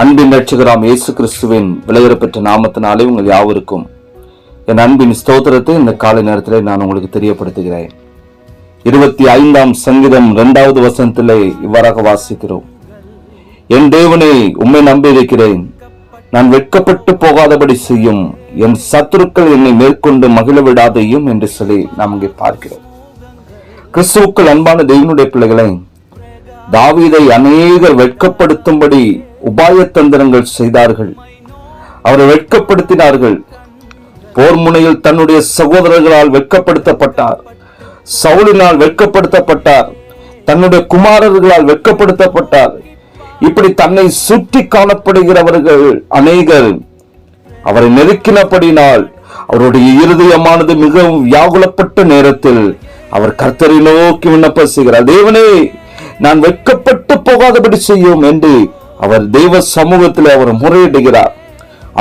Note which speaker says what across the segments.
Speaker 1: அன்பின் ரட்சகராம் இயேசு கிறிஸ்துவின் விலையேறப்பெற்ற நாமத்தினாலே உங்கள் யாவருக்கும் என் அன்பின் ஸ்தோத்திரத்தை இந்த காலை நேரத்தில் நான் உங்களுக்கு தெரியப்படுத்துகிறேன். 25ஆம் சங்கீதம் 2வது வசனத்திலே இவ்வாறாக வாசிக்கிறோம். என் தேவனே, உம்மை நம்பியிருக்கிறேன், நான் வெட்கப்பட்டு போகாதபடி செய்யும், என் சத்துருக்கள் என்னை மேற்கொண்டு மகிழ விடாதையும் என்று சொல்லி நாம் இங்கே பார்க்கிறோம். கிறிஸ்துவுக்குள் அன்பான தேவனுடைய பிள்ளைகளை, தாவீதை அநேகர் வெட்கப்படுத்தும்படி உபாயத்தந்திரங்கள் செய்தார்கள். அவரை வெட்கப்படுத்தினார்கள். போர் முனையில் தன்னுடைய சகோதரர்களால் வெட்கப்படுத்தப்பட்டார். சவுலினால் வெட்கப்படுத்தப்பட்டார். தன்னுடைய குமாரர்களால் வெட்கப்படுத்தப்பட்டார். இப்படி தன்னை சுற்றி காணப்படுகிறவர்கள் அநேகர் அவரை நெருக்கினபடினால் அவருடைய இருதயமானது மிகவும் வியாகுலப்பட்ட நேரத்தில் அவர் கர்த்தரை நோக்கி விண்ணப்பம் செய்கிறார். தேவனே, நான் வெட்கப்பட்டு போகாதபடி செய்யும் என்று அவர் தெய்வ சமூகத்தில் அவர் முறையிடுகிறார்.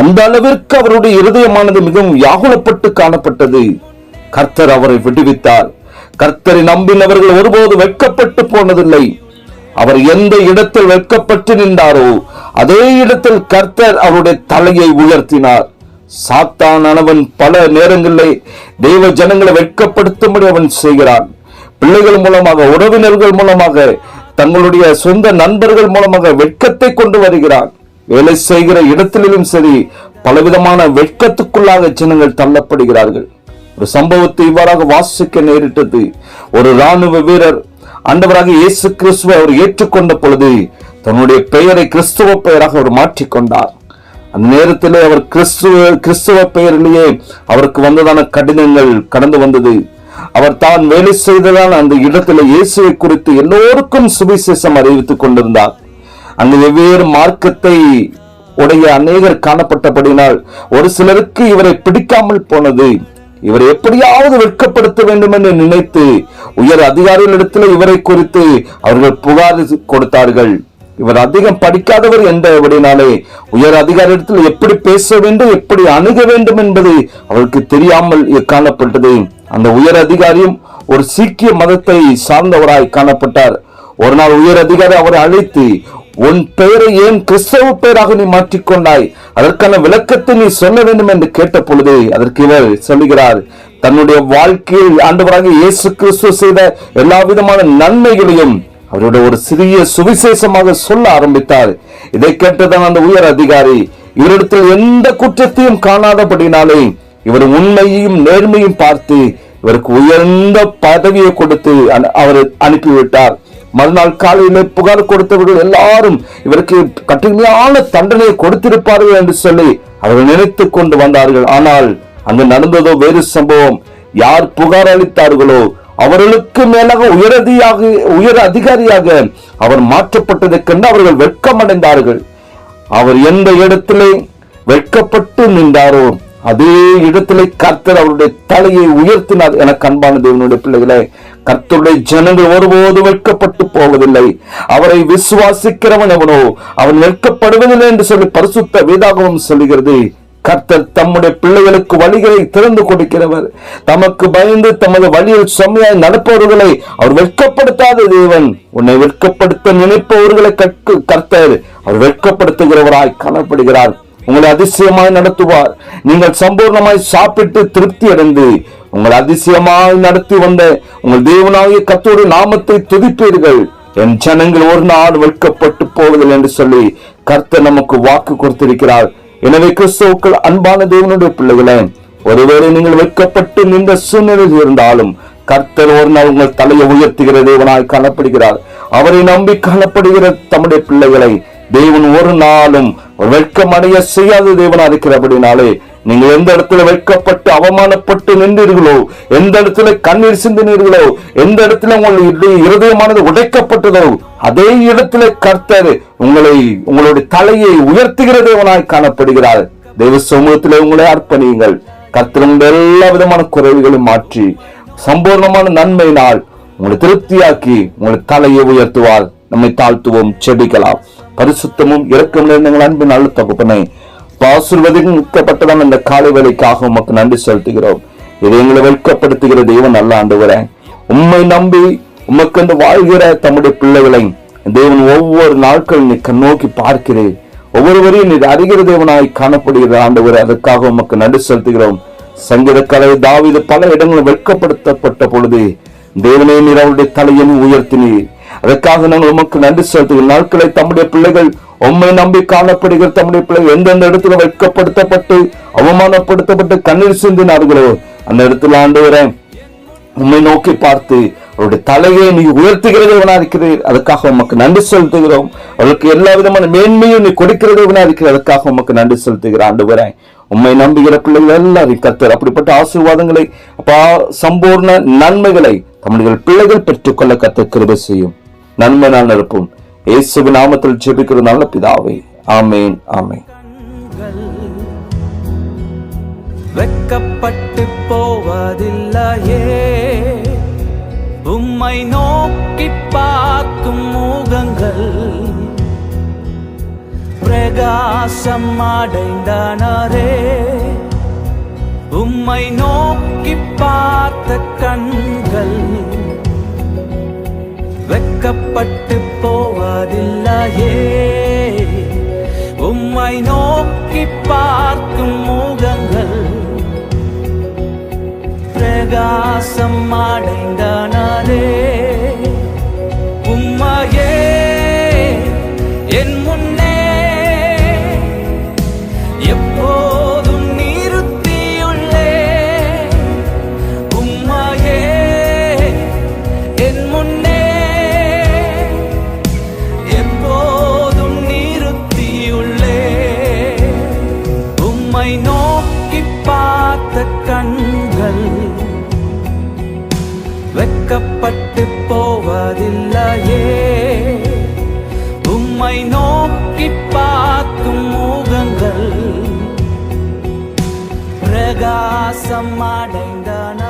Speaker 1: அந்த அளவிற்கு அவருடைய இருதயமானது மிகவும் வியாகுலப்பட்டு காணப்பட்டது. கர்த்தர் அவரை விடுவித்தார். கர்த்தரை நம்பினவர்கள் ஒருபோது வெட்கப்பட்டு போனதில்லை. அவர் எந்த இடத்தில் வெட்கப்பட்டு நின்றாரோ அதே இடத்தில் கர்த்தர் அவருடைய தலையை உயர்த்தினார். சாத்தானவன் பல நேரங்களிலே தேவ ஜனங்களை வெட்கப்படுத்தும்படி அவன் செய்கிறான். பிள்ளைகள் மூலமாக, உறவினர்கள் மூலமாக, தங்களுடைய சொந்த நண்பர்கள் மூலமாக வெட்கத்தை கொண்டு வருகிறான். வேலை செய்கிற இடத்திலும் சரி, பலவிதமான வெட்கத்துக்குள்ளாக ஜனங்கள் தள்ளப்படுகிறார்கள். ஒரு சம்பவத்தை இவ்வாறாக வாசிக்க நேரிட்டது. ஒரு இராணுவ வீரர் ஆண்டவராக இயேசு கிறிஸ்துவை அவர் ஏற்றுக்கொண்ட பொழுது தன்னுடைய பெயரை கிறிஸ்துவ பெயராக அவர் மாற்றிக்கொண்டார். அந்த நேரத்திலே அவர் கிறிஸ்துவ பெயரிலேயே அவருக்கு வந்ததான கடிதங்கள் கடந்து வந்தது. அவர் தான் வேலை செய்ததால் அந்த இடத்துல இயேசுவை குறித்து எல்லோருக்கும் சுவிசேஷம் அறிவித்துக் கொண்டிருந்தார். அங்கு வெவ்வேறு மார்க்கத்தை உடைய அநேகர் காணப்பட்டபடினால் ஒரு சிலருக்கு இவரை பிடிக்காமல் போனது. இவரை எப்படியாவது வெட்கப்படுத்த வேண்டும் என்று நினைத்து உயர் அதிகாரிகளிடத்தில் இவரை குறித்து அவர்கள் புகார் கொடுத்தார்கள். இவர் அதிகம் படிக்காதவர் என்றபடினாலே உயர் அதிகாரிடத்தில் எப்படி பேச வேண்டும், எப்படி அணுக வேண்டும் என்பது அவருக்கு தெரியாமல் காணப்பட்டது. அந்த உயர் அதிகாரியும் ஒரு சீக்கிய மதத்தை சார்ந்தவராய் காணப்பட்டார். ஒரு நாள் உயர் அதிகாரி அவரை அழைத்து, உன் பெயரை ஏன் கிறிஸ்தவ பெயராக நீ மாற்றிக்கொண்டாய், அதற்கான விளக்கத்தை நீ சொல்ல வேண்டும் என்று கேட்ட பொழுது அதற்கு இவர் சொல்லுகிறார், தன்னுடைய வாழ்க்கையில் ஆண்டவராக இயேசு கிறிஸ்து செய்த எல்லா விதமான நன்மைகளையும் அவருடைய ஒரு சிறிய சுவிசேஷமாக சொல்ல ஆரம்பித்தார். இதை கேட்டதான் அந்த உயர் அதிகாரி இவரிடத்தில் எந்த குற்றத்தையும் காணாதபடினாலே இவர் உண்மையையும் நேர்மையும் பார்த்து இவருக்கு உயர்ந்த பதவியை கொடுத்து அவர் அனுப்பிவிட்டார். மறுநாள் காலையிலே புகார் கொடுத்தவர்கள் எல்லாரும் இவருக்கு கடுமையான தண்டனையை கொடுத்திருப்பார்கள் என்று சொல்லி அவர்கள் நினைத்து கொண்டு வந்தார்கள். ஆனால் அங்கு நடந்ததோ வேறு சம்பவம். யார் புகார் அளித்தார்களோ அவர்களுக்கு மேலாக உயர் அதிகாரியாக அவர் மாற்றப்பட்டதை கண்டு அவர்கள் வெட்கமடைந்தார்கள். அவர் எந்த இடத்திலே வெட்கப்பட்டு நின்றாரோ அதே இடத்திலே கர்த்தர் அவருடைய தலையை உயர்த்தினார். என அன்பான தேவனுடைய பிள்ளைகளே, கர்த்தருடைய ஜனங்கள் ஒருபோது வெட்கப்பட்டு போவதில்லை. அவரை விசுவாசிக்கிறவன் எவனோ அவன் வெட்கப்படுவதில்லை என்று சொல்லி பரிசுத்த வேதாகமம் சொல்லுகிறது. கர்த்தர் தம்முடைய பிள்ளைகளுக்கு வழிகளை திறந்து கொடுக்கிறவர். தமக்கு பயந்து தமது வழியில் செம்மையாய் நடப்பவர்களை அவர் வெட்கப்படுத்தாத தேவன். உன்னை வெட்கப்படுத்த நினைப்பவர்களை கர்த்தர் அவர் வெட்கப்படுத்துகிறவராய் காணப்படுகிறார். உங்களை அதிசயமாய் நடத்துவார். நீங்கள் சம்பூர்ணமாய் சாப்பிட்டு திருப்தி அடைந்து உங்களை அதிசயமாய் நடத்தி வந்த உங்கள் தேவனாகிய கர்த்தருடைய நாமத்தை துதிப்பீர்கள். என் ஜனங்கள் ஒரு நாள் வெட்கப்பட்டு போவதில்லை என்று சொல்லி கர்த்தர் நமக்கு வாக்கு கொடுத்திருக்கிறார். எனவே கிறிஸ்துவுக்குள் அன்பான தேவனுடைய பிள்ளைகளே, ஒருவேளை நீங்கள் வெட்கப்பட்டு நின்ற சூழ்நிலையில் இருந்தாலும் கர்த்தர் ஒரு நாள் உங்கள் தலையை உயர்த்துகிற தேவனாய் காணப்படுகிறார். அவரை நம்பி காணப்படுகிற தம்முடைய பிள்ளைகளை தேவன் ஒரு நாளும் வெட்கம் அடைய செய்யாத தேவனா இருக்கிறபடினாலே நீங்கள் எந்த இடத்துல வெட்கப்பட்டு அவமானப்பட்டு நின்றீர்களோ, எந்த இடத்துல கண்ணீர் சிந்தினீர்களோ, எந்த இடத்துல உங்களுடைய இருதயமானது உடைக்கப்பட்டதோ அதே இடத்துல கர்த்தர் உங்களுடைய தலையை உயர்த்துகிற தேவனாய் காணப்படுகிறார். தெய்வ சமூகத்திலே உங்களை அர்ப்பணியுங்கள். கர்த்தர் எல்லா விதமான குறைவுகளையும் மாற்றி சம்பூர்ணமான நன்மையினால் உங்களை திருப்தியாக்கி உங்களை தலையை உயர்த்துவார். நம்மை தாழ்த்துவோம், செபிக்கலாம். பரிசுத்தமும் இரக்கம் நிறைந்த அன்பின் நல்ல தகப்பனே, ஆசீர்வதிக்கப்பட்டதான இந்த காலை வேளைக்காக உமக்கு நன்றி செலுத்துகிறோம். இதை எங்களை வெட்கப்படுத்துகிற தேவன் நல்ல ஆண்டவரே, உம்மை நம்பி உமக்கு வாழ்கிற தம்முடைய பிள்ளைகளை தேவன் ஒவ்வொரு நாட்கள் நீ நோக்கி பார்க்கிறேன். ஒவ்வொருவரையும் நீர் அறிகிற தேவனாய் காணப்படுகிற ஆண்டவர், அதற்காக உமக்கு நன்றி செலுத்துகிறோம். சங்கீதக்கார தாவீது பல இடங்களில் வெட்கப்படுத்தப்பட்ட பொழுது தேவனே நீர் அவருடைய தலையை உயர்த்தினீர். அதற்காக நாங்கள் உமக்கு நன்றி செலுத்துகிறோம். நாட்களை தம்முடைய பிள்ளைகள் உம்மை நம்பி காணப்படுகிற தம்முடைய பிள்ளைகள் எந்தெந்த இடத்துல வெட்கப்படுத்தப்பட்டு அவமானப்படுத்தப்பட்டு கண்ணீர் சிந்தினார்களோ அந்த இடத்துல ஆண்டவரே உம்மை நோக்கி பார்த்து அவருடைய தலையை நீ உயர்த்துகிறதவனா இருக்கிறீர். அதுக்காக உமக்கு நன்றி செலுத்துகிறோம். அவர்களுக்கு எல்லா விதமான மேன்மையும் நீ கொடுக்கிறதவனா இருக்கிற, அதுக்காக உமக்கு நன்றி செலுத்துகிற ஆண்டவரே. உம்மை நம்புகிற பிள்ளைகள் எல்லாரும் கர்த்தர் அப்படிப்பட்ட ஆசீர்வாதங்களை சம்பூர்ண நன்மைகளை தம்முடைய பிள்ளைகள் பெற்றுக்கொள்ள கர்த்தர் கிருபை செய்யும். நன்மை நான் இருப்போம். இயேசுவின் நாமத்தில் ஜெபிக்கிற நல்ல பிதாவே, ஆமேன் ஆமேன்.
Speaker 2: வெட்கப்பட்டு போவதில்லையே, உம்மை நோக்கி பார்க்கும் முகங்கள் பிரகாசம் அடைந்தனரே. உம்மை நோக்கி பார்த்த கண்கள் வெட்கப்பட்டு போவதில்லையே, உம்மை நோக்கி பார்க்கும் முகங்கள் பிரகாசம் அடைந்தனரே. உம்மையே என் முன்னே எப்போதும் நிறுத்தியுள்ளே. உம்மையே என் முன்னே எப்போதும் நிறுத்தியுள்ளே. உம்மை நோக்கி பார்த்த கண்கள் வெட்கப்பட்டு போவதில்லையே, உம்மை நோக்கி பார்க்கும் முகங்கள் பிரகாசம் அடைந்தன.